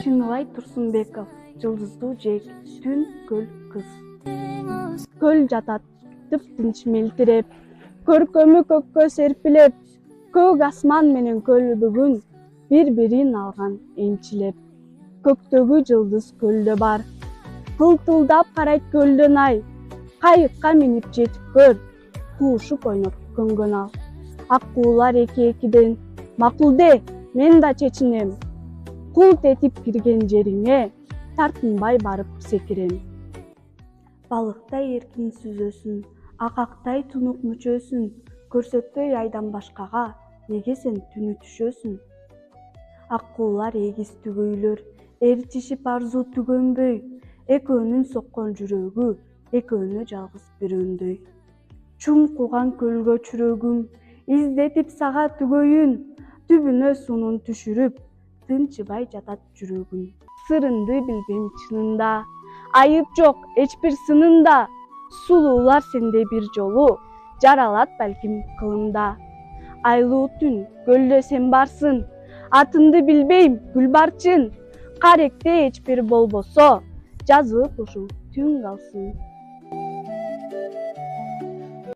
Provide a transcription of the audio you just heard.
Чыныбай Турсунбеков, Жылдыздуу жек, түн көл кыз. Көл жатат тып-тынч мелтиреп, көркөмү көккө серпилеп, көк асман менен көл бүгүн бири-бирин алган энчилеп. Көктөгү жылдыз көлдө бар, кылтылдап карайт көлдөн ай. Кайыкка минип жетип көр, куушуп ойноп көнгөн ал. Ак куулар эки-экиден, макул де, мен да чечинем. Култ этип кирген жериңе, тартынбай барып секирем. Балыктай эркин сүзөсүн, акактай тунук мүчөсүн, көрсөтпөй айдан башкага, неге сен түнү түшөсүн? Ак куулар эгиз түгөйлөр, ээрчишип арзуу түгөнбөй, экөөнүн соккон жүрөгү, экөөнө жалгыз бирөөндөй. Чуң куган көлгө чүрөгүм, издетип сага түгөйүн, түбүнө суунун түшүрүп, тынчыбай жатат жүрөгүм. Сырынды билбем чынында, айып жок эч бир сынында, сулуулар сенде бир жолу, жаралат балким кылымда. Айлуу түн, көлдө сен барсың, атыңды билбейм, гүл барчын, каректе эч бир болбосо, жазылып ушул түн калсын.